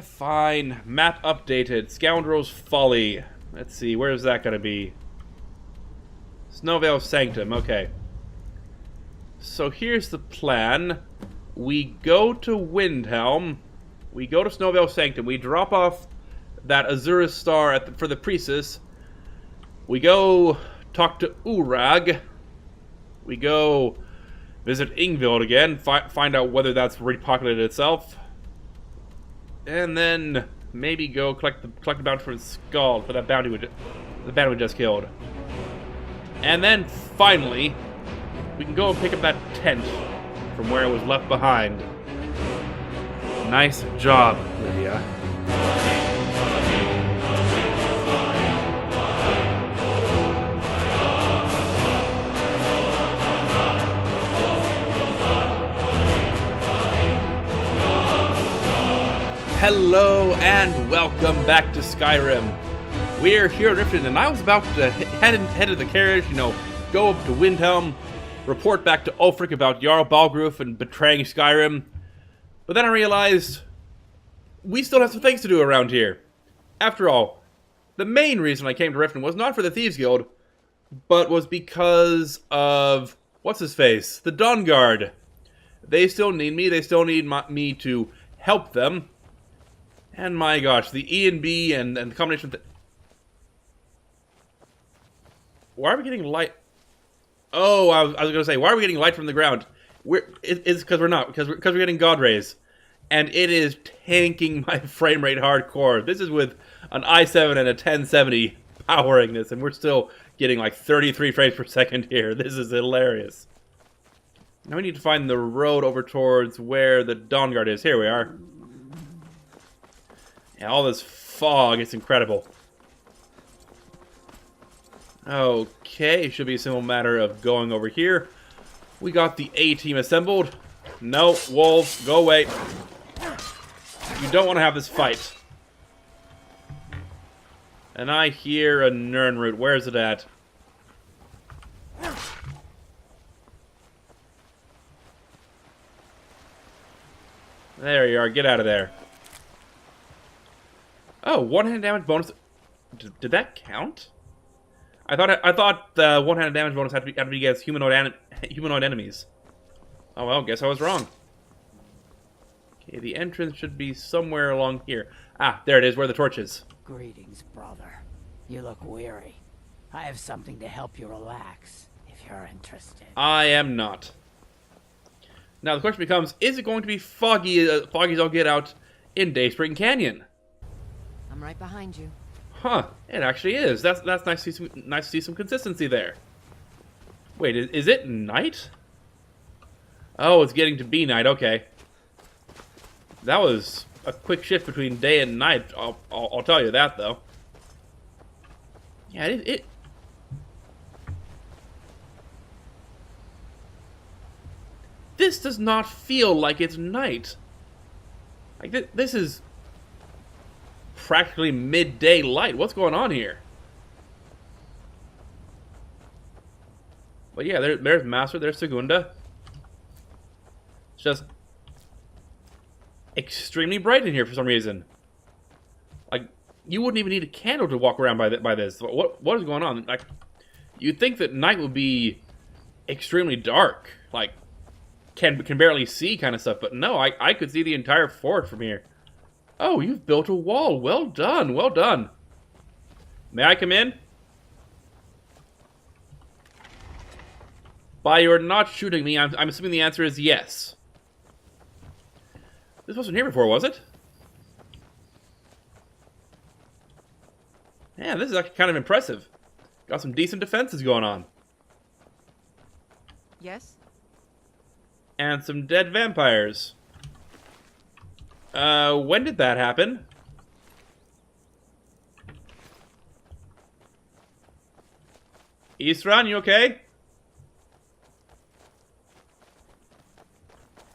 Fine. Map updated. Scoundrel's Folly. Let's see, where is that going to be? Snowvale Sanctum, okay. So here's the plan. We go to Windhelm. We go to Snowvale Sanctum. We drop off that Azura's Star for the Priestess. We go talk to Urag. We go visit Ingvild again. Find out whether that's repopulated itself. And then maybe go collect the bounty from Skull for that bounty the bounty we just killed. And then finally, we can go and pick up that tent from where it was left behind. Nice job, Lydia. Hello and welcome back to Skyrim. We're here at Riften, and I was about to head to the carriage, go up to Windhelm, report back to Ulfric about Jarl Balgruuf and betraying Skyrim. But then I realized we still have some things to do around here. After all, the main reason I came to Riften was not for the Thieves Guild, but was because of what's-his-face, the Dawnguard. They still need me. They still need me to help them. And my gosh, the E and B and the combination of why are we getting light? Oh, I was going to say, why are we getting light from the ground? It's because we're not. Because we're getting God Rays. And it is tanking my frame rate hardcore. This is with an i7 and a 1070 powering this, and we're still getting like 33 frames per second here. This is hilarious. Now we need to find the road over towards where the Dawnguard is. Here we are. Yeah, all this fog, it's incredible. Okay, should be a simple matter of going over here. We got the A-team assembled. No, wolves, go away. You don't want to have this fight. And I hear a Nirnroot. Where is it at? There you are. Get out of there. Oh, one-handed damage bonus. Did that count? I thought the one-handed damage bonus had to be against humanoid enemies. Oh well, guess I was wrong. Okay, the entrance should be somewhere along here. Ah, there it is, where the torch is. Greetings, brother. You look weary. I have something to help you relax, if you're interested. I am not. Now the question becomes: is it going to be foggy as all get out in Dayspring Canyon? I'm right behind you. Huh, it actually is. That's nice to see some consistency there. Wait, is it night? Oh, it's getting to be night, okay. That was a quick shift between day and night, I'll tell you that, though. Yeah, This does not feel like it's night. Like, this is practically midday light. What's going on here? But yeah, there's Master, there's Segunda. It's just extremely bright in here for some reason. Like, you wouldn't even need a candle to walk around by this. What is going on? Like, you'd think that night would be extremely dark, like can barely see kind of stuff. But no, I could see the entire fort from here. Oh, you've built a wall. Well done, well done. May I come in? By your not shooting me, I'm assuming the answer is yes. This wasn't here before, was it? Yeah, this is actually kind of impressive. Got some decent defenses going on. Yes? And some dead vampires. When did that happen? Isran, you okay?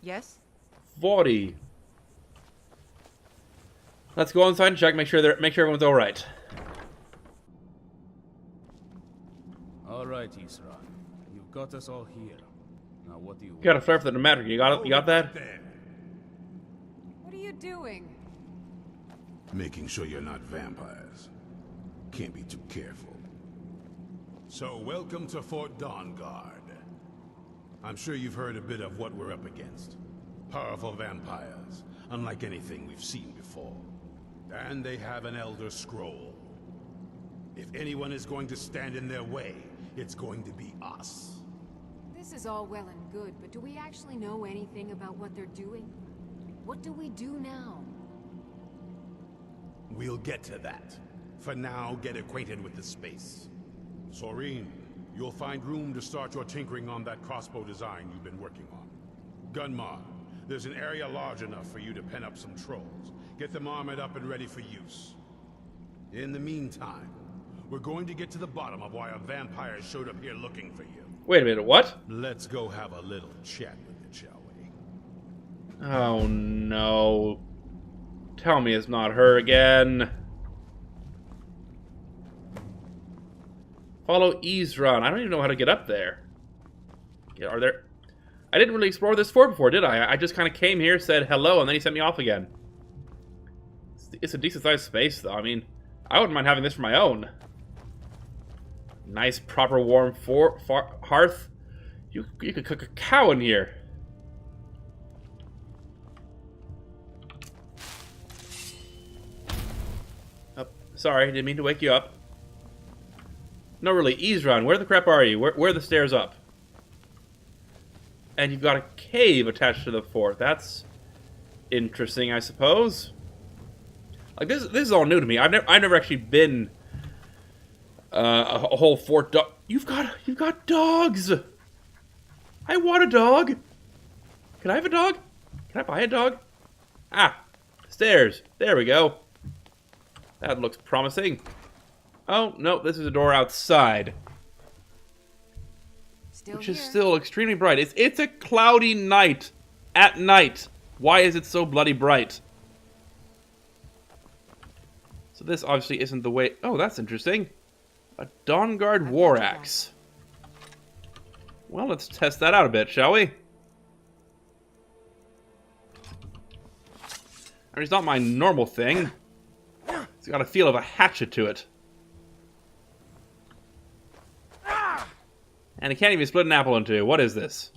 Yes? 40. Let's go inside and check, make sure everyone's all right. All right, Isra. You've got us all here. Now, what do you want? Got a flare for the pneumatic. You got it? You got that? What are you doing? making sure you're not vampires. Can't be too careful. So, welcome to Fort Dawnguard. I'm sure you've heard a bit of what we're up against. Powerful vampires, unlike anything we've seen before. And they have an Elder Scroll. If anyone is going to stand in their way, it's going to be us. This is all well and good, but do we actually know anything about what they're doing? What do we do now? We'll get to that. For now, get acquainted with the space. Soreen, you'll find room to start your tinkering on that crossbow design you've been working on. Gunmar, there's an area large enough for you to pen up some trolls. Get them armored up and ready for use. In the meantime, we're going to get to the bottom of why a vampire showed up here looking for you. Wait a minute, what? Let's go have a little chat with it, shall we? Oh no. Tell me it's not her again. Follow Isran. I don't even know how to get up there. Yeah, are there... I didn't really explore this fort before, did I? I just kind of came here, said hello, and then he sent me off again. It's a decent-sized space, though. I mean, I wouldn't mind having this for my own. Nice, proper, warm hearth. You could cook a cow in here. Oh, sorry, didn't mean to wake you up. No, really, Isran, where the crap are you? Where are the stairs up? And you've got a cave attached to the fort. That's interesting, I suppose. Like this is all new to me. I've never actually been a whole fort. You've got dogs. I want a dog. Can I have a dog? Can I buy a dog? Ah, stairs. There we go. That looks promising. Oh, no, this is a door outside. Which is still extremely bright. It's a cloudy night. At night. Why is it so bloody bright? So this obviously isn't the way... Oh, that's interesting. A Dawnguard war axe. Well, let's test that out a bit, shall we? I mean, it's not my normal thing. It's got a feel of a hatchet to it. And it can't even split an apple in two. What is this?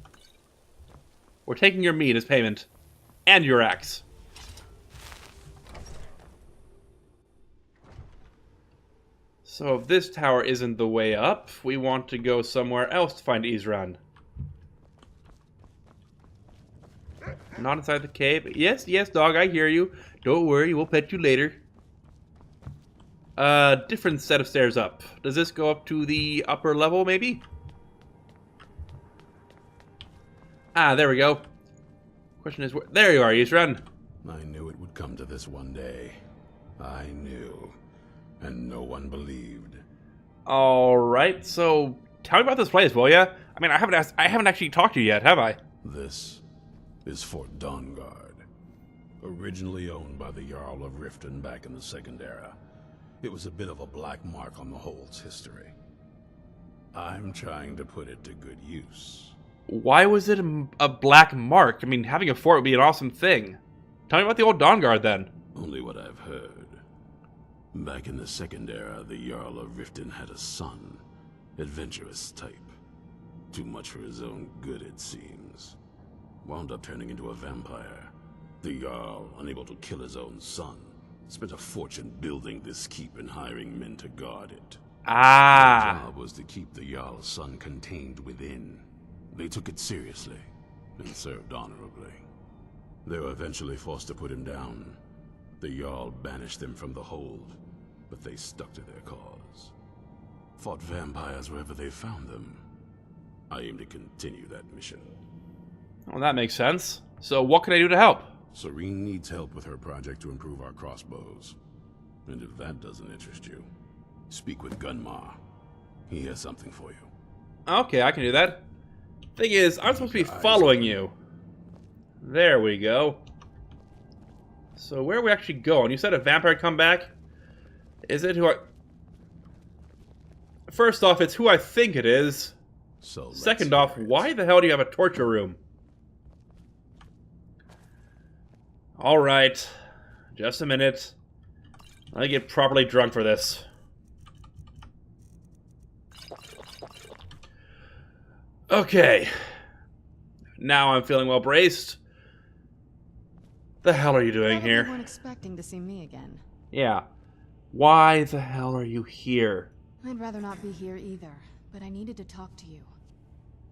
We're taking your meat as payment. And your axe. So if this tower isn't the way up, we want to go somewhere else to find Isran. Not inside the cave. Yes, yes, dog, I hear you. Don't worry, we'll pet you later. Different set of stairs up. Does this go up to the upper level, maybe? Ah, there we go. Question is, there you are, Isran. I knew it would come to this one day. I knew. And no one believed. Alright, so tell me about this place, will ya? I mean, I haven't actually talked to you yet, have I? This is Fort Dawnguard. Originally owned by the Jarl of Riften back in the Second Era. It was a bit of a black mark on the Hold's history. I'm trying to put it to good use. Why was it a black mark? I mean, having a fort would be an awesome thing. Tell me about the old Dawnguard, then. Only what I've heard. Back in the Second Era, the Jarl of Riften had a son. Adventurous type. Too much for his own good, it seems. Wound up turning into a vampire. The Jarl, unable to kill his own son, spent a fortune building this keep and hiring men to guard it. Ah. Their job was to keep the Jarl's son contained within. They took it seriously and served honorably. They were eventually forced to put him down. The Jarl banished them from the Hold, but they stuck to their cause. Fought vampires wherever they found them. I aim to continue that mission. Well, that makes sense. So what can I do to help? Soreen needs help with her project to improve our crossbows. And if that doesn't interest you, speak with Gunmar. He has something for you. Okay, I can do that. Thing is, I'm supposed to be following you. There we go. So where are we actually going? You said a vampire come back? Is it who I... First off, it's who I think it is. So second off, why the hell do you have a torture room? Alright. Just a minute. I get properly drunk for this. Okay. Now I'm feeling well braced. The hell are you doing Probably here? weren't expecting to see me again. Yeah. Why the hell are you here? I'd rather not be here either, but I needed to talk to you.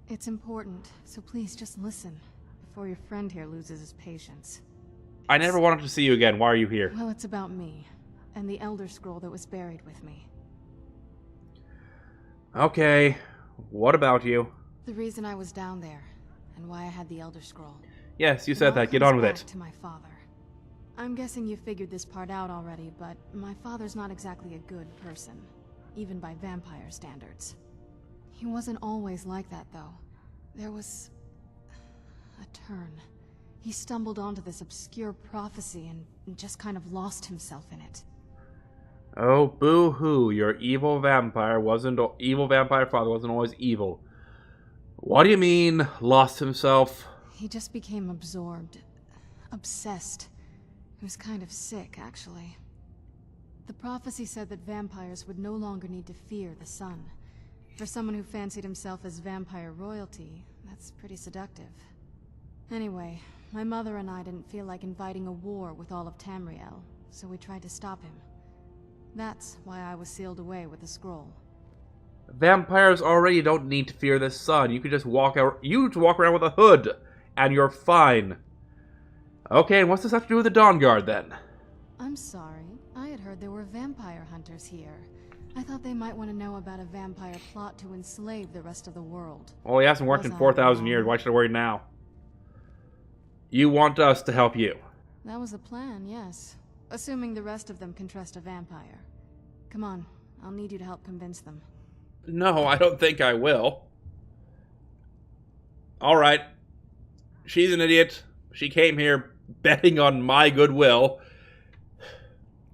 It's important, so please just listen before your friend here loses his patience. I never wanted to see you again. Why are you here? Well, it's about me, and the Elder Scroll that was buried with me. Okay. What about you? The reason I was down there, and why I had the Elder Scroll. Yes, you It said all that. Get comes on with back it. to my father. I'm guessing you figured this part out already, but my father's not exactly a good person, even by vampire standards. He wasn't always like that, though. There was a turn. He stumbled onto this obscure prophecy and just kind of lost himself in it. Oh, boo-hoo. Your evil vampire father wasn't always evil. What do you mean, lost himself? He just became absorbed, obsessed. He was kind of sick, actually. The prophecy said that vampires would no longer need to fear the sun. For someone who fancied himself as vampire royalty, that's pretty seductive. Anyway, my mother and I didn't feel like inviting a war with all of Tamriel, so we tried to stop him. That's why I was sealed away with the scroll. Vampires already don't need to fear the sun. You can just walk out. You just walk around with a hood, and you're fine. Okay, and what's this have to do with the Dawn Guard then? I'm sorry. I had heard there were vampire hunters here. I thought they might want to know about a vampire plot to enslave the rest of the world. Well, he hasn't worked in Was I 4,000 wrong? years. Why should I worry now? You want us to help you. That was the plan, yes. Assuming the rest of them can trust a vampire. Come on, I'll need you to help convince them. No, I don't think I will. Alright. She's an idiot. She came here betting on my goodwill.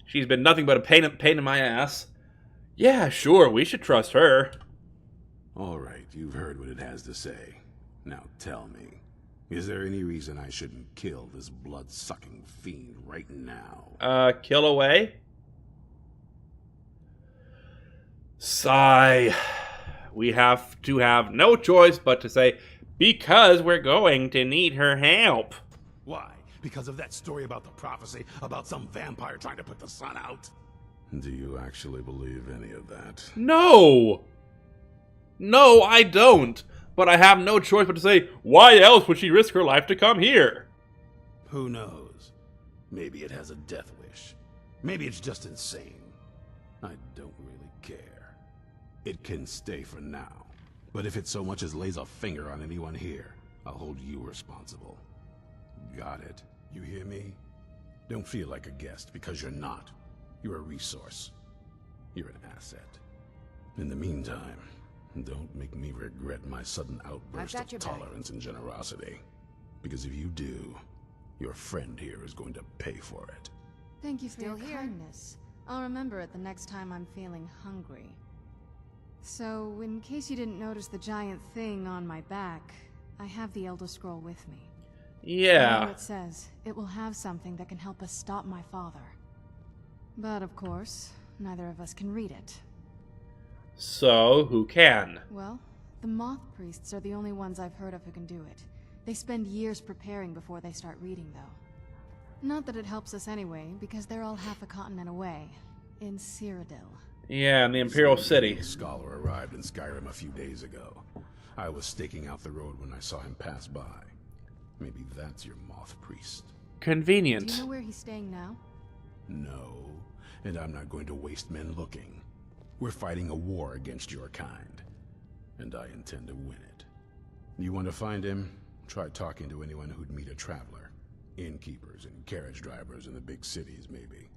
She's been nothing but a pain in my ass. Yeah, sure, we should trust her. All right, you've heard what it has to say. Now tell me, is there any reason I shouldn't kill this blood-sucking fiend right now? Kill away? Sigh. We have to have no choice but to say, because we're going to need her help. Why? Because of that story about the prophecy about some vampire trying to put the sun out? Do you actually believe any of that? No! No, I don't. But I have no choice but to say, why else would she risk her life to come here? Who knows? Maybe it has a death wish. Maybe it's just insane. I don't really care. It can stay for now. But if it so much as lays a finger on anyone here, I'll hold you responsible. Got it? You hear me? Don't feel like a guest, because you're not. You're a resource. You're an asset. In the meantime, don't make me regret my sudden outburst got of your back. tolerance and generosity. Because if you do, your friend here is going to pay for it. Thank you for Still your here. kindness. I'll remember it the next time I'm feeling hungry. So, in case you didn't notice the giant thing on my back, I have the Elder Scroll with me. Yeah. Whatever it says, it will have something that can help us stop my father. But of course, neither of us can read it. So, who can? Well, the Moth Priests are the only ones I've heard of who can do it. They spend years preparing before they start reading, though. Not that it helps us anyway, because they're all half a continent away, in Cyrodiil. Yeah, in the Imperial City. A scholar arrived in Skyrim a few days ago. I was staking out the road when I saw him pass by. Maybe that's your Moth Priest. Do Convenient. you know where he's staying now? No, and I'm not going to waste men looking. We're fighting a war against your kind, and I intend to win it. You want to find him? Try talking to anyone who'd meet a traveler. Innkeepers and carriage drivers in the big cities, maybe.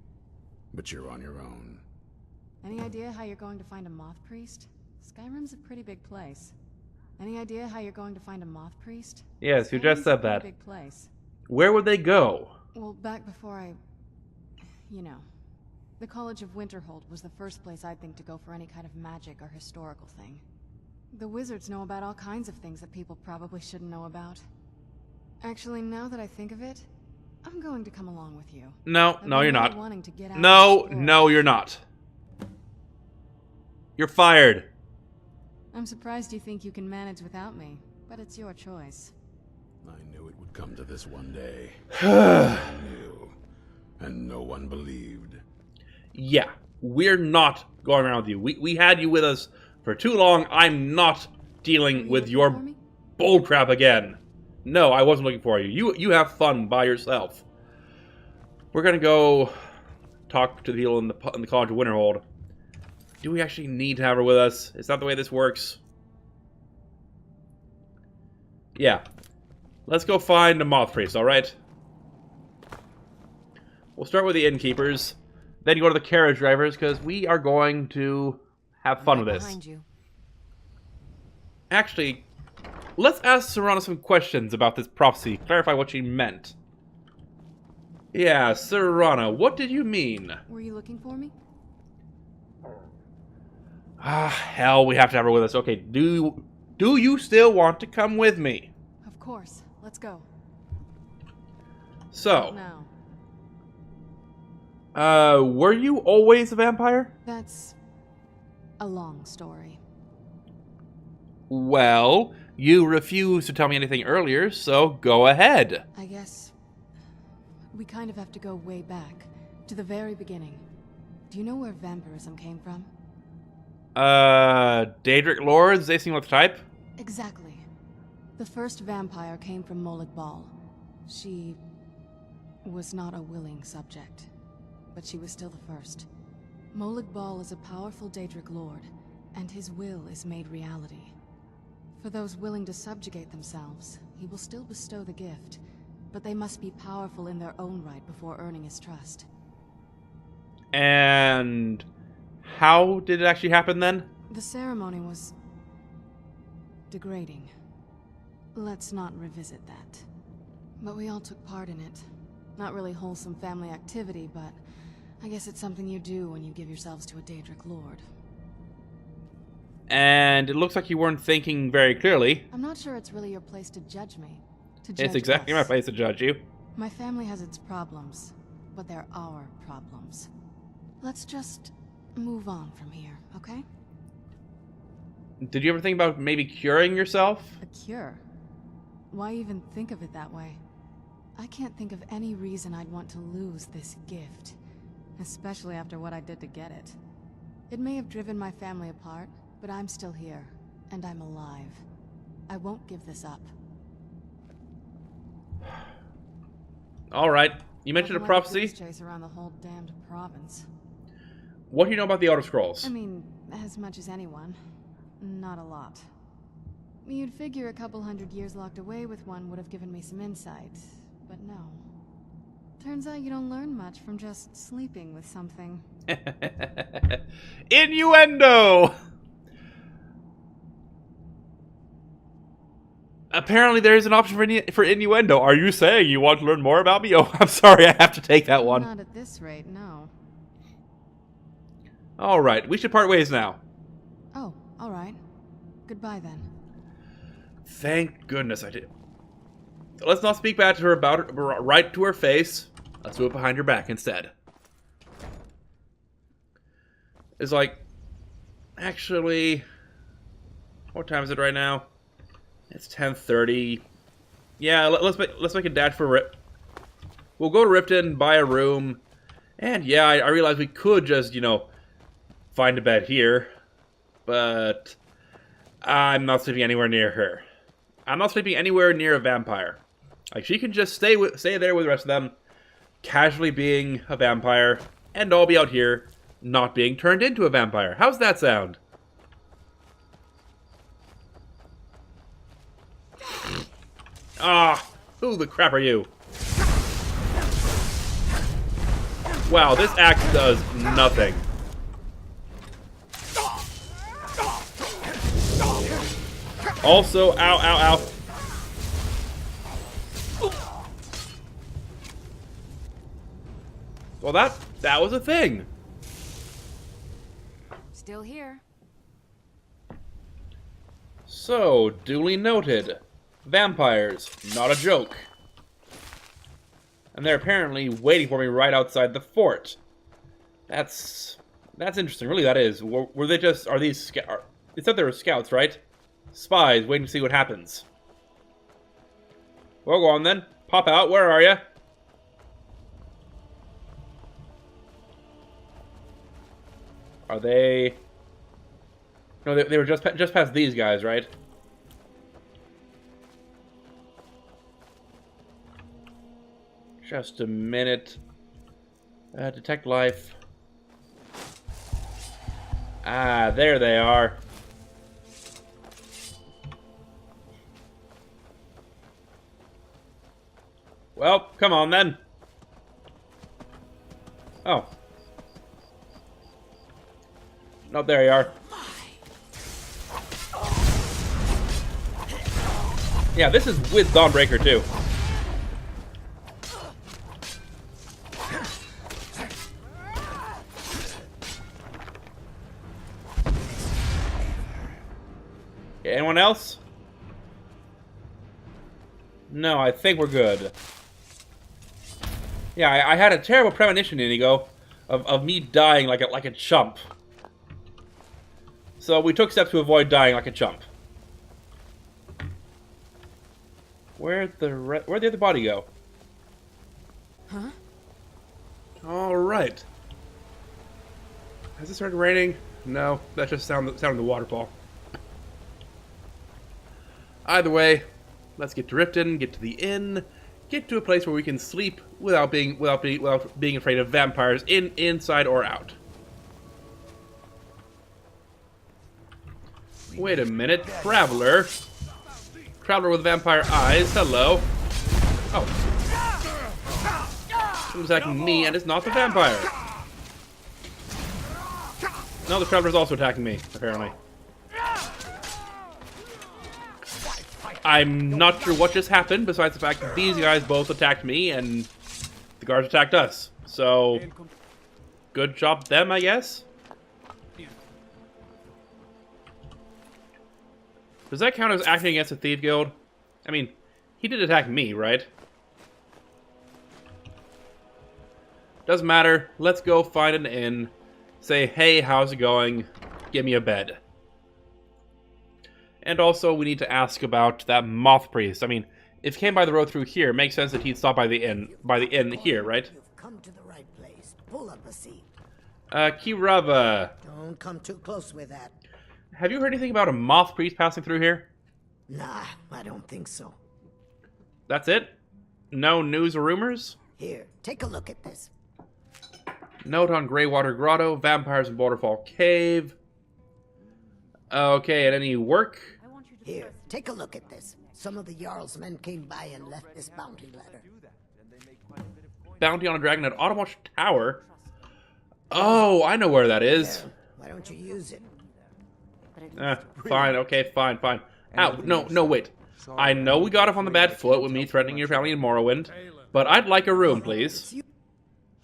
But you're on your own. Any idea how you're going to find a Moth Priest? Skyrim's a pretty big place. Any idea how you're going to find a Moth Priest? Yes, you just Skyrim's said a pretty that. big place. Where would they go? Well, back before you know. The College of Winterhold was the first place I'd think to go for any kind of magic or historical thing. The wizards know about all kinds of things that people probably shouldn't know about. Actually, now that I think of it, I'm going to come along with you. No, I've no, been you're really not. wanting to get out No, and explore. no, you're not. You're fired. I'm surprised you think you can manage without me, but it's your choice. I knew it would come to this one day. I knew. And no one believed. Yeah, we're not going around with you. We had you with us for too long. I'm not dealing with your For me? bullcrap again. No, I wasn't looking for you. You have fun by yourself. We're gonna go talk to the people in the College of Winterhold. Do we actually need to have her with us? Is that the way this works? Yeah. Let's go find a moth priest, alright? We'll start with the innkeepers, then go to the carriage drivers, because we are going to have fun with this. Behind you. Actually, let's ask Serana some questions about this prophecy, clarify what she meant. Yeah, Serana, what did you mean? Were you looking for me? Ah, hell, we have to have her with us. Okay, do you still want to come with me? Of course. Let's go. So, Now, were you always a vampire? that's a long story. Well, you refused to tell me anything earlier, so go ahead. I guess we kind of have to go way back, to the very beginning. Do you know where vampirism came from? Daedric lords, they seem like the type. Exactly. The first vampire came from Molag Bal. She was not a willing subject, but she was still the first. Molag Bal is a powerful Daedric lord, and his will is made reality. For those willing to subjugate themselves, he will still bestow the gift, but they must be powerful in their own right before earning his trust. And how did it actually happen then? The ceremony was degrading. Let's not revisit that. But we all took part in it. Not really wholesome family activity, but I guess it's something you do when you give yourselves to a Daedric lord. And it looks like you weren't thinking very clearly. I'm not sure it's really your place to judge me. To judge It's exactly us. my place to judge you. My family has its problems, but they're our problems. Let's just move on from here, okay? Did you ever think about maybe curing yourself? A cure? Why even think of it that way? I can't think of any reason I'd want to lose this gift, especially after what I did to get it. It may have driven my family apart, but I'm still here, and I'm alive. I won't give this up. Alright, you mentioned a Nothing like prophecy. goose chase around the whole damned province. What do you know about the Elder Scrolls? I mean, as much as anyone. Not a lot. You'd figure a couple hundred years locked away with one would have given me some insight, but no. Turns out you don't learn much from just sleeping with something. Innuendo! Apparently there is an option for innuendo. Are you saying you want to learn more about me? Oh, I'm sorry, I have to take that one. Not at this rate, no. Alright, we should part ways now. Oh, alright. Goodbye then. Thank goodness I did. Let's not speak bad to her about it right to her face. Let's do it behind her back instead. It's like, actually, what time is it right now? It's 10:30. Yeah, let's make a dash for Rip. We'll go to Ripton, buy a room, and yeah, I realize we could just, you know, find a bed here, but I'm not sleeping anywhere near her. I'm not sleeping anywhere near a vampire. Like, she can just stay there with the rest of them, casually being a vampire, and I'll be out here not being turned into a vampire. How's that sound? Ah, who the crap are you? Wow, this axe does nothing. Also, ow, ow, ow. Well, that was a thing. Still here. So, duly noted. Vampires, not a joke. And they're apparently waiting for me right outside the fort. That's interesting. Really, that is. Were they just... Are these... It said they were scouts, right? Spies, waiting to see what happens. Well, go on then. Pop out. Where are you? Are they... No, they were just past these guys, right? Just a minute. Detect life. Ah, there they are. Well, come on then. Oh. No, there you are. Yeah, this is with Dawnbreaker too. Okay, anyone else? No, I think we're good. Yeah, I had a terrible premonition, Inigo, of me dying like a chump. So we took steps to avoid dying like a chump. Where'd the other body go? Huh? All right. Has it started raining? No, that just sounded the waterfall. Either way, let's get to Riften, get to the inn, get to a place where we can sleep without being afraid of vampires inside or out. Wait a minute, Traveler. Traveler with vampire eyes, hello. Oh. Someone's attacking me, and it's not the vampire. No, the Traveler's also attacking me, apparently. I'm not sure what just happened, besides the fact that these guys both attacked me, and the guards attacked us. So, good job them, I guess? Does that count as acting against a thief guild? I mean, he did attack me, right? Doesn't matter. Let's go find an inn. Say, hey, how's it going? Give me a bed. And also, we need to ask about that moth priest. I mean, if he came by the road through here, it makes sense that he'd stop by the inn here, right? You've come to the right place. Pull up a seat. Kirava. Don't come too close with that. Have you heard anything about a moth priest passing through here? Nah, I don't think so. That's it? No news or rumors? Here, take a look at this. Note on Greywater Grotto, vampires in Waterfall Cave. Okay, and any work? Here, take a look at this. Some of the Jarl's men came by and left this bounty letter. Bounty on a dragon at Autumnwatch Tower? Oh, I know where that is. There, why don't you use it? Fine, okay, fine. Ow, no, wait. I know we got off on the bad foot with me threatening your family in Morrowind, but I'd like a room, please.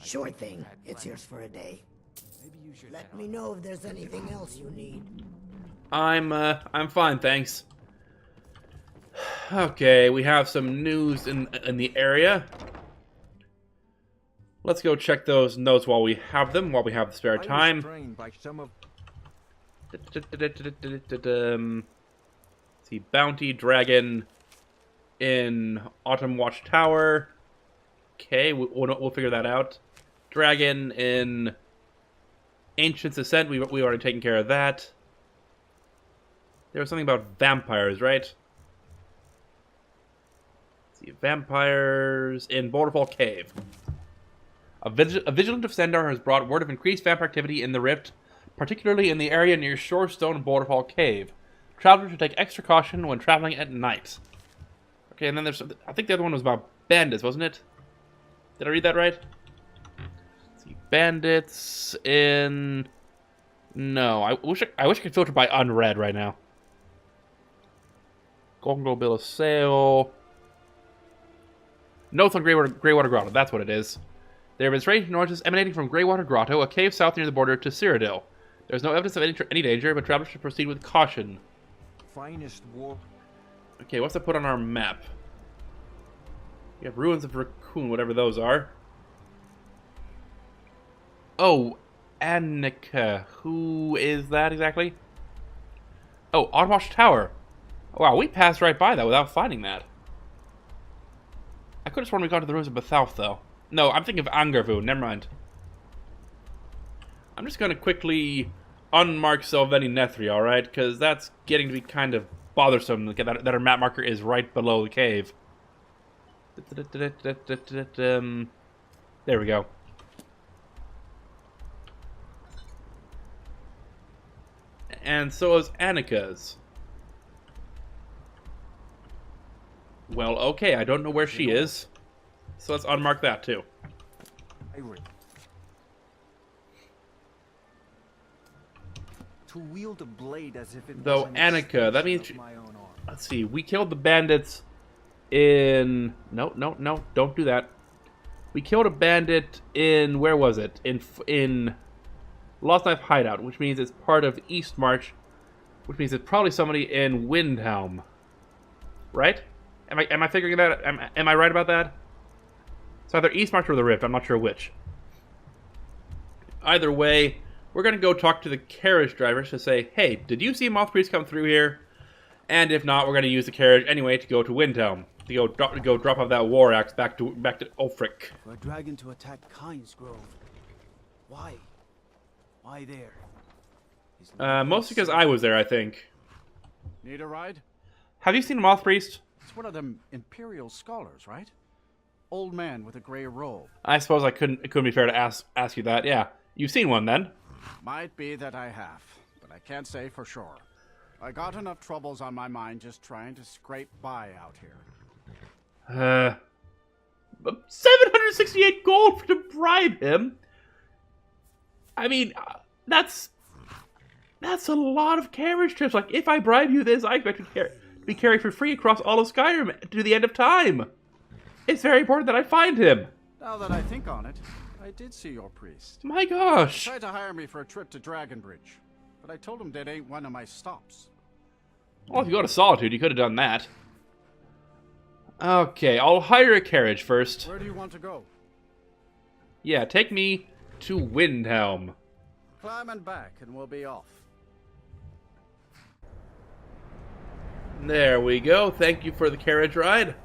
Sure thing. It's yours for a day. Let me know if there's anything else you need. I'm fine, thanks. Okay, we have some news in the area. Let's go check those notes while we have them, while we have the spare time. See, Bounty Dragon in Autumnwatch Tower. Okay, we'll figure that out. Dragon in Ancient's Ascent. We've already taken care of that. There was something about vampires, right? Let's see, vampires in Boulderfall Cave. A vigilant of Sendar has brought word of increased vampire activity in the Rift, particularly in the area near Shorestone and Boulderfall Cave. Travelers should take extra caution when traveling at night. Okay, and then there's... I think the other one was about bandits, wasn't it? Did I read that right? Let's see, bandits in... No, I wish I could filter by unread right now. Golden Gold Bill of Sale. Notes on Greywater Grotto, that's what it is. There have been strange noises emanating from Greywater Grotto, a cave south near the border to Cyrodiil. There is no evidence of any danger, but travelers should proceed with caution. Finest war. Okay, what's that put on our map? We have ruins of cocoon, whatever those are. Oh, Annika. Who is that exactly? Oh, Oddwatch Tower. Wow, we passed right by that without finding that. I could have sworn we got to the ruins of Bethalf, though. No, I'm thinking of Angervu. Never mind. I'm just going to quickly unmark Sylveni Nethri, alright? Because that's getting to be kind of bothersome that our map marker is right below the cave. There we go. And so is Annika's. Well, okay, I don't know where she is. So let's unmark that too. To wield a blade as if it Though was an Annika, that extension means of my own arm. let's see, we killed the bandits in no, don't do that. We killed a bandit in where was it? In Lost Knife Hideout, which means it's part of East March, which means it's probably somebody in Windhelm. Right? Am I figuring that? Am I right about that? It's either East March or the Rift. I'm not sure which. Either way, we're gonna go talk to the carriage drivers to say, hey, did you see Moth Priest come through here? And if not, we're gonna use the carriage anyway to go to Windhelm, to go drop off that war axe back to Ulfric. For a dragon to attack Kynes Grove. Why? Why there? Mostly because I was there, I think. Need a ride? Have you seen Moth Priest? It's one of them Imperial scholars, right? Old man with a gray robe. I suppose it couldn't be fair to ask you that. Yeah, you've seen one then. Might be that I have, but I can't say for sure. I got enough troubles on my mind just trying to scrape by out here. 768 gold to bribe him. I mean, that's a lot of carriage trips. Like, if I bribe you this, I expect to be carried for free across all of Skyrim to the end of time. It's very important that I find him. Now that I think on it, I did see your priest. My gosh. He tried to hire me for a trip to Dragonbridge, but I told him that ain't one of my stops. Well, if you go to Solitude, you could have done that. Okay, I'll hire a carriage first. Where do you want to go? Yeah, take me to Windhelm. Climb and back, and we'll be off. There we go. Thank you for the carriage ride.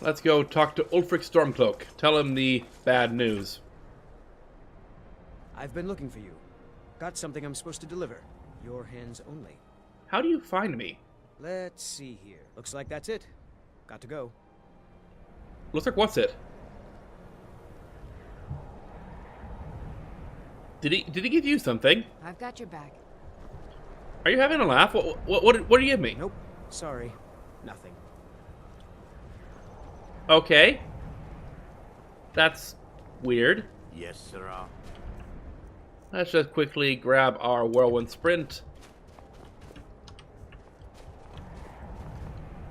Let's go talk to Ulfric Stormcloak. Tell him the bad news. I've been looking for you. Got something I'm supposed to deliver. Your hands only. How do you find me? Let's see here. Looks like that's it. Got to go. Looks like what's it? Did he give you something? I've got your back. Are you having a laugh? What did you give me? Nope. Sorry. Nothing. Okay. That's weird. Yes, sirrah. Let's just quickly grab our whirlwind sprint.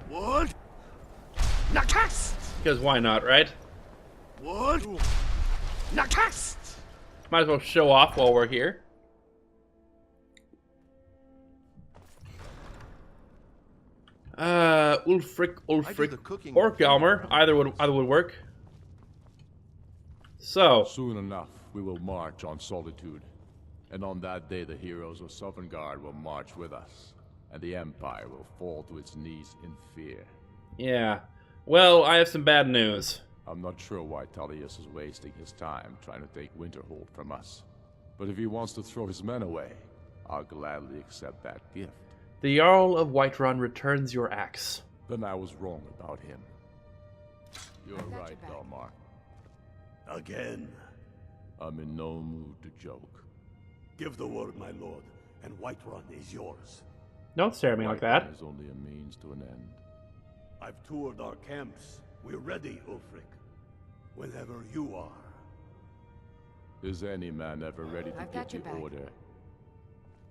What? Nakast! Because why not, right? What? Nakast! Might as well show off while we're here. Ulfric, or Galmer, either would work. So, soon enough, we will march on Solitude, and on that day the heroes of Sovngarde will march with us, and the Empire will fall to its knees in fear. Yeah. Well, I have some bad news. I'm not sure why Tullius is wasting his time trying to take Winterhold from us, but if he wants to throw his men away, I'll gladly accept that gift. The Jarl of Whiterun returns your axe. Then I was wrong about him. You're right, Belmar. Again. I'm in no mood to joke. Give the word, my lord, and Whiterun is yours. Don't stare at me like that. Whiterun is only a means to an end. I've toured our camps. We're ready, Ulfric. Whenever you are. Is any man ever ready to I've give got your the back. order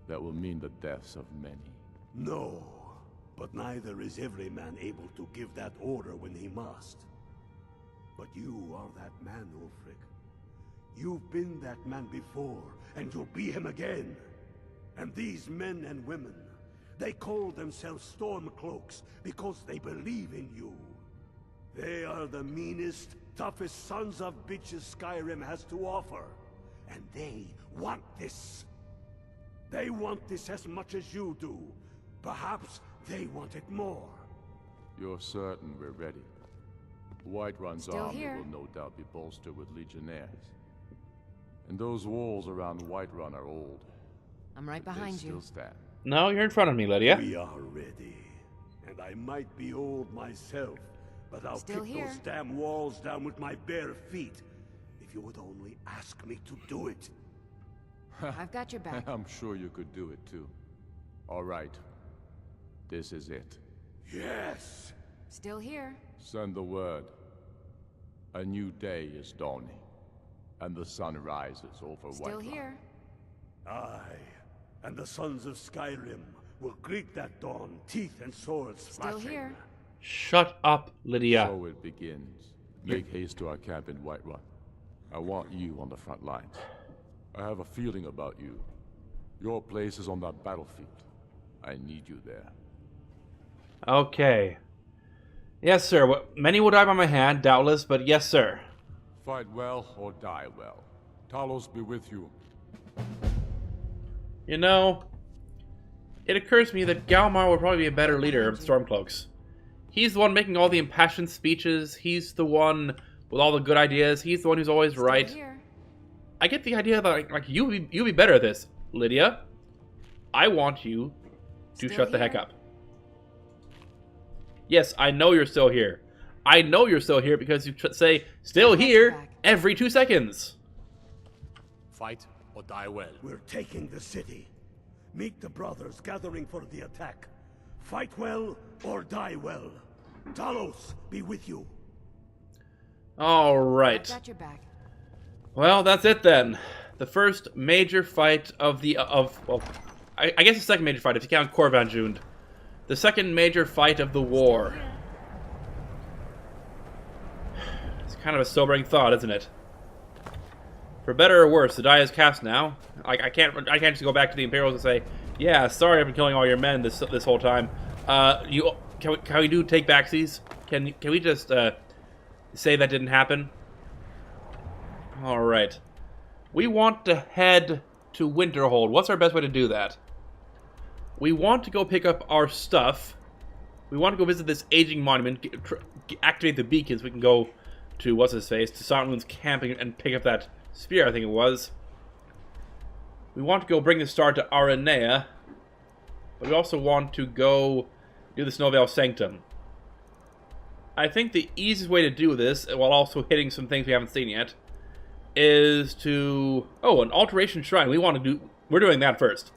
that will mean the deaths of many? No, but neither is every man able to give that order when he must. But you are that man, Ulfric. You've been that man before, and you'll be him again. And these men and women, they call themselves Stormcloaks because they believe in you. They are the meanest, toughest sons of bitches Skyrim has to offer. And they want this. They want this as much as you do. Perhaps they want it more. You're certain we're ready? Whiterun's Still army here. will no doubt be bolstered with legionnaires. And those walls around Whiterun are old. I'm right but they behind still you. stand. No, you're in front of me, Lydia. We are ready. And I might be old myself, but I'll Still kick here. those damn walls down with my bare feet. If you would only ask me to do it. I've got your back. I'm sure you could do it too. All right. This is it. Yes! Still here. Send the word. A new day is dawning, and the sun rises over Still Whiterun. here. I and the sons of Skyrim will greet that dawn, teeth and swords Still flashing. here. Shut up, Lydia. So it begins. Make haste to our camp in Whiterun. I want you on the front lines. I have a feeling about you. Your place is on that battlefield. I need you there. Okay. Yes, sir. Many will die by my hand, doubtless, but yes, sir. Fight well or die well. Talos be with you. You know, it occurs to me that Galmar would probably be a better leader of Stormcloaks. He's the one making all the impassioned speeches. He's the one with all the good ideas. He's the one who's always right. Still here. I get the idea that like you'll be better at this, Lydia. I want you to Still shut the heck here. up. Yes, I know you're still here. I know you're still here because you say "still I've got here" your back. every 2 seconds. Fight or die well. We're taking the city. Meet the brothers gathering for the attack. Fight well or die well. Talos be with you. All I've right. got your back. Well, that's it then. The first major fight of well, I guess the second major fight if you count Corvan Jund. The second major fight of the war. It's kind of a sobering thought, isn't it? For better or worse, the die is cast now. I can't just go back to the Imperials and say, "Yeah, sorry, I've been killing all your men this whole time." Can we do take backsies? Can we just say that didn't happen? All right. We want to head to Winterhold. What's our best way to do that? We want to go pick up our stuff. We want to go visit this aging monument, activate the beacons. We can go to, what's-his-face, to Sonmoon's camp and pick up that spear, I think it was. We want to go bring the star to Aranea. But we also want to go do the Snowvale Sanctum. I think the easiest way to do this, while also hitting some things we haven't seen yet, is to... Oh, an Alteration Shrine. We're doing that first.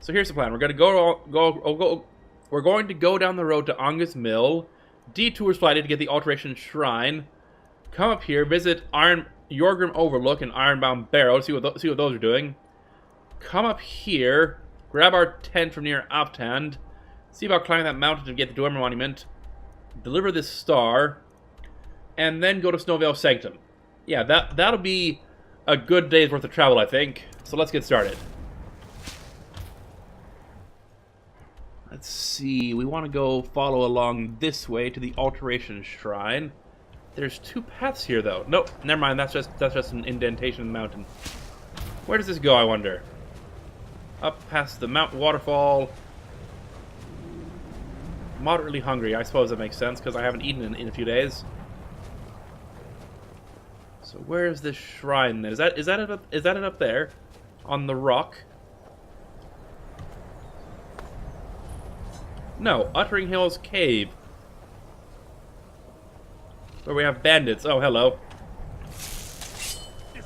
So here's the plan. We're going to we're going to go down the road to Angus Mill, detour slightly to get the Alteration Shrine, come up here, visit Yorgrim Overlook and Ironbound Barrow, see what those are doing. Come up here, grab our tent from near Optand, see about climbing that mountain to get the Dwemer Monument, deliver this star, and then go to Snowvale Sanctum. Yeah, that'll be a good day's worth of travel, I think. So let's get started. Let's see, we want to go follow along this way to the Alteration Shrine. There's two paths here, though. Nope, never mind, that's just an indentation in the mountain. Where does this go, I wonder? Up past the mountain waterfall. Moderately hungry, I suppose that makes sense, because I haven't eaten in a few days. So where is this shrine then? Is that it up there? On the rock? No, Uttering Hills Cave. Where we have bandits. Oh, hello. This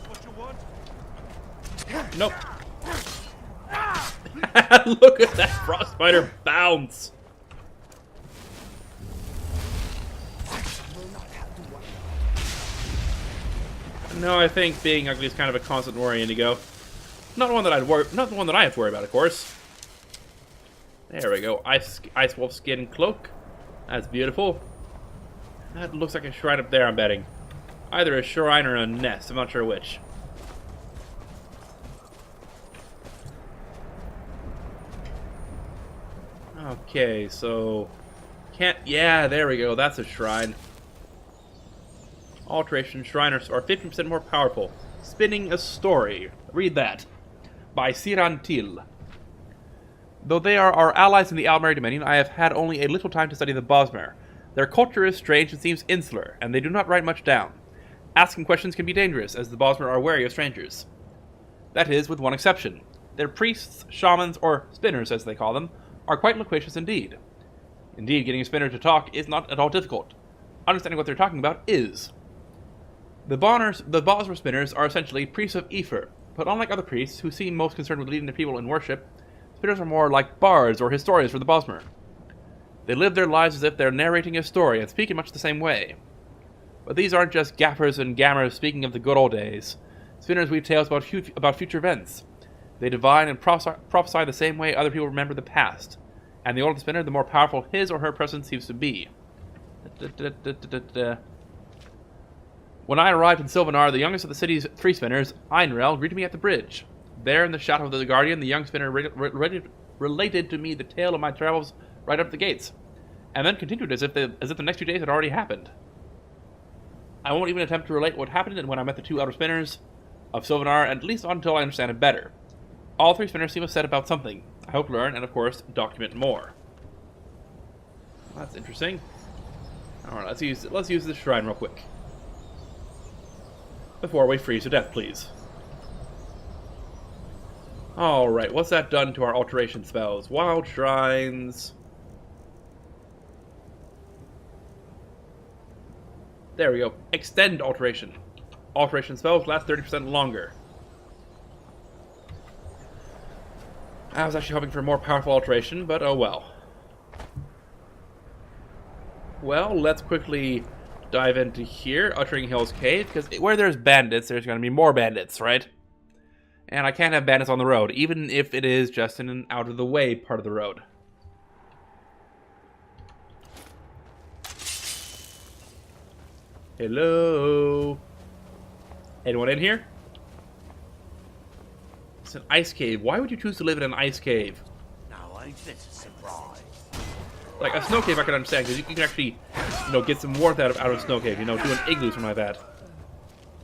what you want? Nope. Look at that frost spider bounce. No, I think being ugly is kind of a constant worry, Indigo. Not the one that I have to worry about, of course. There we go. Ice wolf skin cloak. That's beautiful. That looks like a shrine up there, I'm betting. Either a shrine or a nest. I'm not sure which. Okay, so... Yeah, there we go. That's a shrine. Alteration Shriners are 50% more powerful. Spinning a story. Read that. By Sirantil. Though they are our allies in the Almeri Dominion, I have had only a little time to study the Bosmer. Their culture is strange and seems insular, and they do not write much down. Asking questions can be dangerous, as the Bosmer are wary of strangers. That is, with one exception. Their priests, shamans, or spinners as they call them, are quite loquacious indeed. Indeed, getting a spinner to talk is not at all difficult. Understanding what they're talking about is. The Bosmer spinners are essentially priests of Ether, but unlike other priests, who seem most concerned with leading the people in worship, spinners are more like bards or historians for the Bosmer. They live their lives as if they're narrating a story and speak in much the same way. But these aren't just gaffers and gammers speaking of the good old days. Spinners weave tales about future events. They divine and prophesy the same way other people remember the past. And the older the spinner, the more powerful his or her presence seems to be. When I arrived in Sylvanar, the youngest of the city's 3 spinners, Einrel, greeted me at the bridge. There, in the shadow of the Guardian, the young spinner related to me the tale of my travels right up the gates, and then continued as if the next 2 days had already happened. I won't even attempt to relate what happened when I met the 2 outer spinners of Sylvanar, at least until I understand it better. All 3 spinners seem upset about something. I hope to learn, and of course, document more. Well, that's interesting. Alright, let's use this shrine real quick. Before we freeze to death, please. Alright, what's that done to our alteration spells? Wild Shrines. There we go. Extend alteration. Alteration spells last 30% longer. I was actually hoping for a more powerful alteration, but oh well. Well, let's quickly dive into here, Uttering Hills Cave, because where there's bandits, there's going to be more bandits, right? And I can't have bandits on the road, even if it is just in an out-of-the-way part of the road. Hello? Anyone in here? It's an ice cave. Why would you choose to live in an ice cave? Now ain't this a surprise? Like, a snow cave I can understand, because you can actually, get some warmth out of a snow cave, do an igloo, something like that.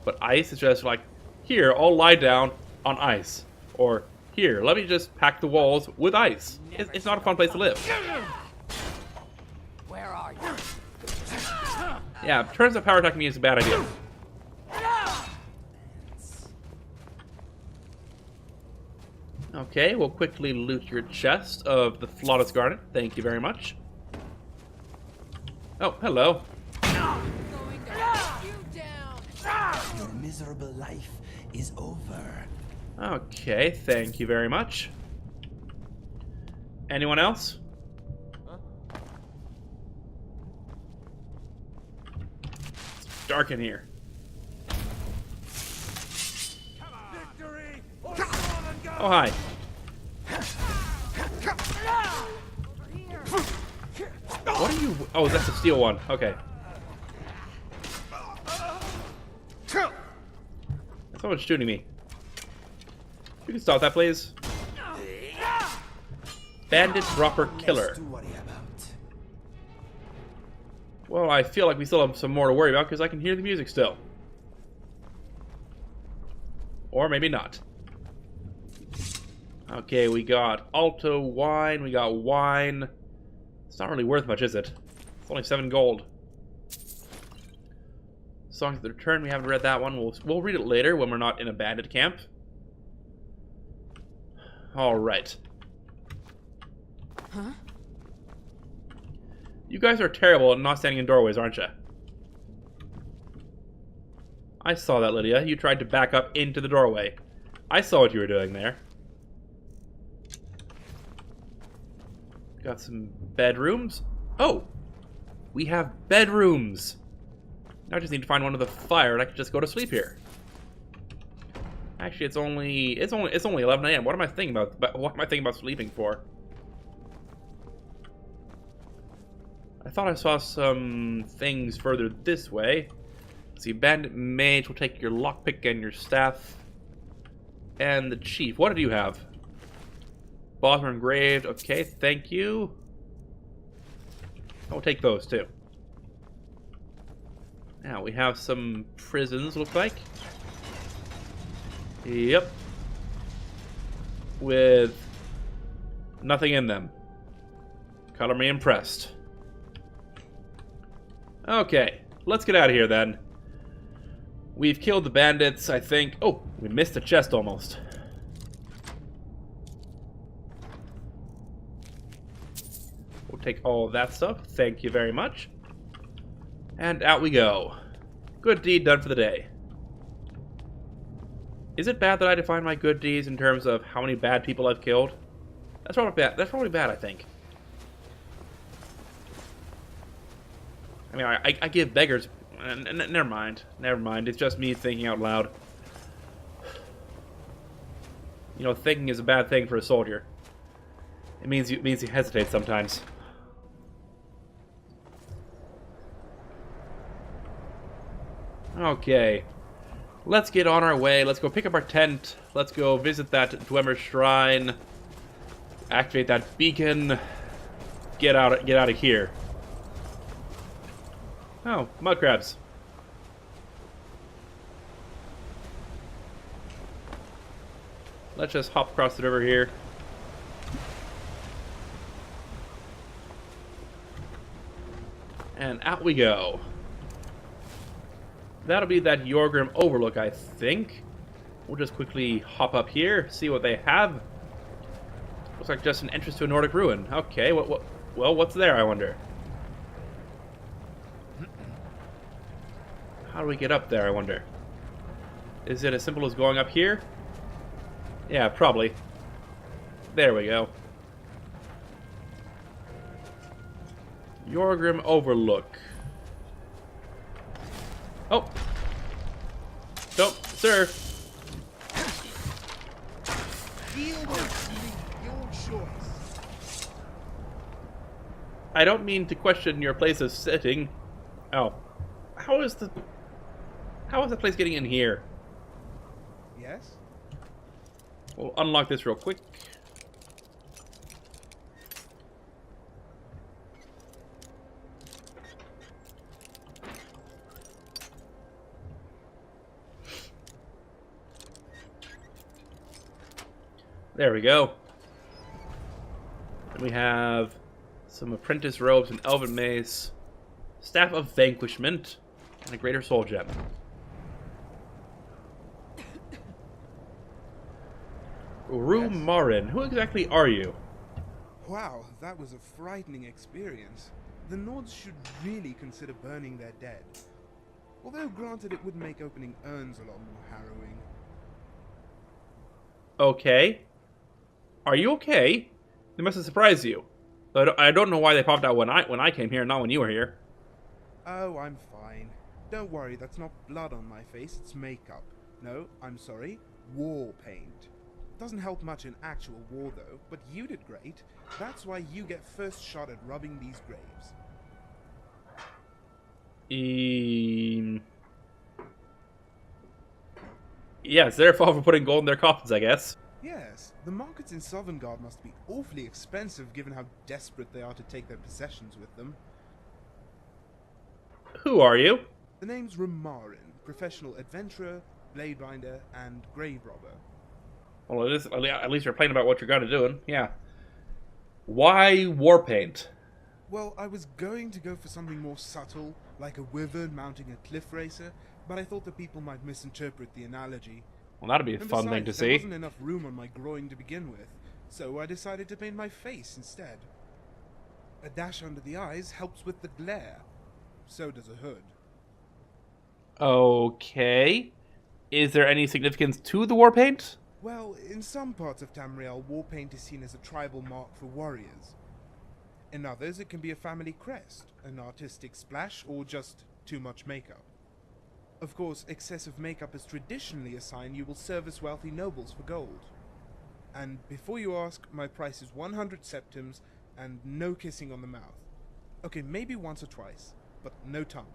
But ice is just like, here, I'll lie down on ice. Or, here, let me just pack the walls with ice. It's not a fun place to live. Where are you? Yeah, turns out power attacking me is a bad idea. Okay, we'll quickly loot your chest of the Flawless Garnet. Thank you very much. Oh, hello. Your miserable life is over. Okay, thank you very much. Anyone else? It's dark in here. Oh, hi. What are you... Oh, that's a steel one. Okay. Someone's shooting me. You can stop that, please. Bandit Dropper Killer. Well, I feel like we still have some more to worry about because I can hear the music still. Or maybe not. Okay, we got Alto Wine, we got Wine. It's not really worth much, is it? It's only 7 gold. Songs of the Return, we haven't read that one. We'll read it later when we're not in a bandit camp. Alright. Huh? You guys are terrible at not standing in doorways, aren't you? I saw that, Lydia. You tried to back up into the doorway. I saw what you were doing there. Got some bedrooms. Oh! We have bedrooms! Now I just need to find one with a fire and I can just go to sleep here. Actually, it's only 11 a.m. What am I thinking about sleeping for? I thought I saw some things further this way. Let's see, Bandit Mage will take your lockpick and your staff. And the Chief. What did you have? Bosmer engraved. Okay, thank you. I'll take those too. Now we have some prisons, looks like. Yep. With nothing in them. Color me impressed. Okay, let's get out of here then. We've killed the bandits, I think. Oh, we missed the chest almost. We'll take all of that stuff. Thank you very much. And out we go. Good deed done for the day. Is it bad that I define my good deeds in terms of how many bad people I've killed? That's probably bad. That's probably bad, I think. I mean, I give beggars... Never mind. Never mind. It's just me thinking out loud. You know, thinking is a bad thing for a soldier. It means you hesitate sometimes. Okay. Let's get on our way. Let's go pick up our tent. Let's go visit that Dwemer shrine. Activate that beacon. Get out of here. Oh, mud crabs. Let's just hop across the river here. And out we go. That'll be that Yorgrim Overlook, I think. We'll just quickly hop up here, see what they have. Looks like just an entrance to a Nordic ruin. Okay, well, what's there, I wonder? How do we get up there, I wonder? Is it as simple as going up here? Yeah, probably. There we go. Yorgrim Overlook. Oh! Don't, sir! I don't mean to question your place of sitting. Oh. How is the place getting in here? Yes? We'll unlock this real quick. There we go. And we have some apprentice robes, an elven mace, staff of vanquishment, and a greater soul gem. Rumarin, who exactly are you? Wow, that was a frightening experience. The Nords should really consider burning their dead. Although granted it would make opening urns a lot more harrowing. Okay. Are you okay? They must have surprised you. I don't know why they popped out when I came here, not when you were here. Oh, I'm fine. Don't worry, that's not blood on my face, it's makeup. No, I'm sorry, war paint. Doesn't help much in actual war though, but you did great. That's why you get first shot at rubbing these graves. Yeah, it's their fault for putting gold in their coffins, I guess. Yes, the markets in Sovngarde must be awfully expensive given how desperate they are to take their possessions with them. Who are you? The name's Rumarin, professional adventurer, bladebinder, and grave robber. Well, it is, at least you're playing about what you're gonna do, yeah. Why war paint? Well, I was going to go for something more subtle, like a wyvern mounting a cliff racer, but I thought that people might misinterpret the analogy. Well, that'd be a fun thing to see. There wasn't enough room on my groin to begin with, so I decided to paint my face instead. A dash under the eyes helps with the glare. So does a hood. Okay. Is there any significance to the war paint? Well, in some parts of Tamriel, war paint is seen as a tribal mark for warriors. In others, it can be a family crest, an artistic splash, or just too much makeup. Of course, excessive makeup is traditionally a sign you will service wealthy nobles for gold. And before you ask, my price is 100 septims and no kissing on the mouth. Okay, maybe once or twice, but no tongue.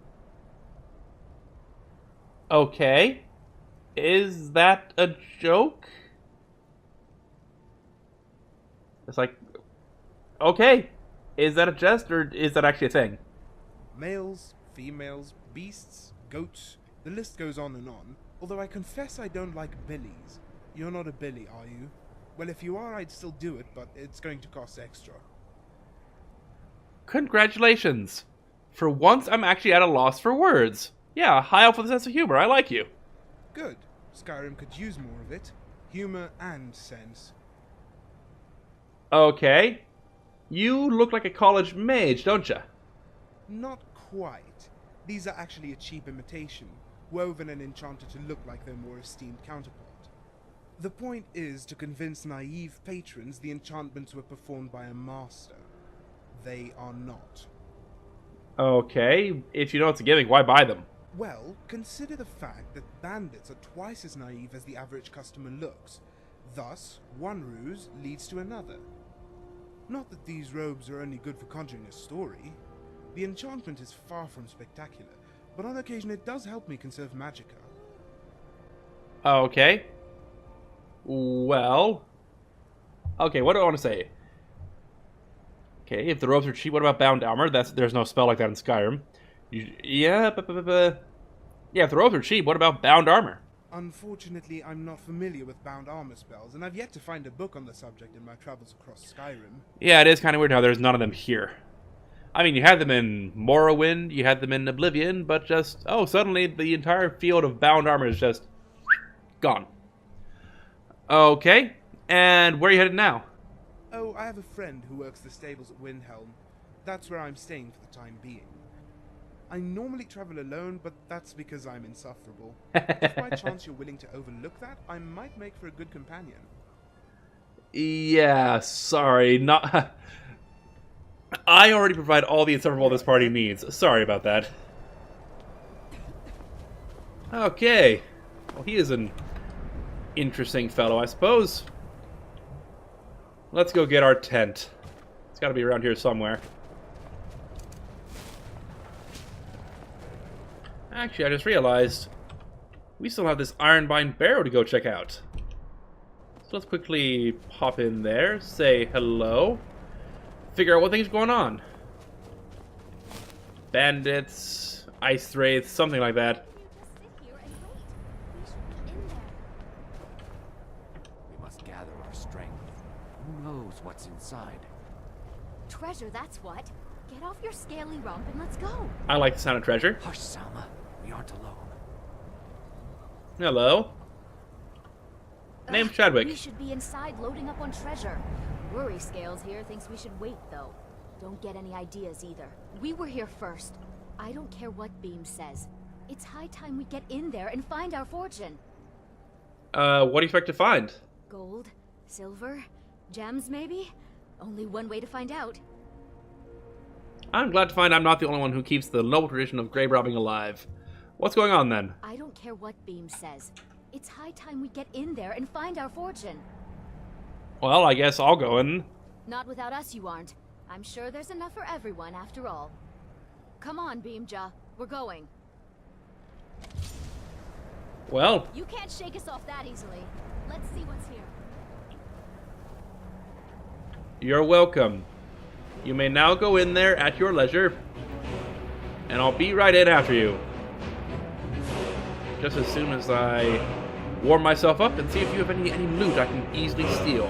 Okay. Is that a joke? It's like, okay. Is that a jest or is that actually a thing? Males, females, beasts, goats, the list goes on and on, although I confess I don't like billies. You're not a billy, are you? Well, if you are, I'd still do it, but it's going to cost extra. Congratulations! For once, I'm actually at a loss for words. Yeah, high elf with a sense of humor. I like you. Good. Skyrim could use more of it. Humor and sense. Okay. You look like a college mage, don't you? Not quite. These are actually a cheap imitation, woven and enchanted to look like their more esteemed counterpart. The point is to convince naive patrons the enchantments were performed by a master. They are not. Okay, if you know it's a gimmick, why buy them? Well, consider the fact that bandits are twice as naive as the average customer looks. Thus, one ruse leads to another. Not that these robes are only good for conjuring a story. The enchantment is far from spectacular, but on occasion it does help me conserve magicka. Okay. Well... Okay, what do I want to say? Okay, if the robes are cheap, what about bound armor? There's no spell like that in Skyrim. Yeah, yeah, if the robes are cheap, what about bound armor? Unfortunately, I'm not familiar with bound armor spells, and I've yet to find a book on the subject in my travels across Skyrim. Yeah, it is kind of weird how there's none of them here. I mean, you had them in Morrowind, you had them in Oblivion, but just, oh, suddenly the entire field of bound armor is just gone. Okay, and where are you headed now? Oh, I have a friend who works the stables at Windhelm. That's where I'm staying for the time being. I normally travel alone, but that's because I'm insufferable. If by chance you're willing to overlook that, I might make for a good companion. Yeah, sorry, not... I already provide all the insufferable this party needs. Sorry about that. Okay. Well, he is an interesting fellow, I suppose. Let's go get our tent. It's got to be around here somewhere. Actually, I just realized we still have this Ironbind Barrow to go check out. So let's quickly pop in there, say hello, figure out what things are going on. Bandits, ice wraiths, something like that. We must gather our strength. Who knows what's inside? Treasure, that's what. Get off your scaly rump and let's go. I like the sound of treasure. Hush, Salma. We aren't alone. Hello. Name's Chadwick. We should be inside loading up on treasure. Worry Scales here thinks we should wait, though. Don't get any ideas either. We were here first. I don't care what Beam says. It's high time we get in there and find our fortune. What do you expect to find? Gold? Silver? Gems, maybe? Only one way to find out. I'm glad to find I'm not the only one who keeps the noble tradition of grave robbing alive. What's going on, then? I don't care what Beam says. It's high time we get in there and find our fortune. Well, I guess I'll go in. Not without us, you aren't. I'm sure there's enough for everyone, after all. Come on, Beamja. We're going. Well. You can't shake us off that easily. Let's see what's here. You're welcome. You may now go in there at your leisure, and I'll be right in after you. Just as soon as I warm myself up and see if you have any loot I can easily steal.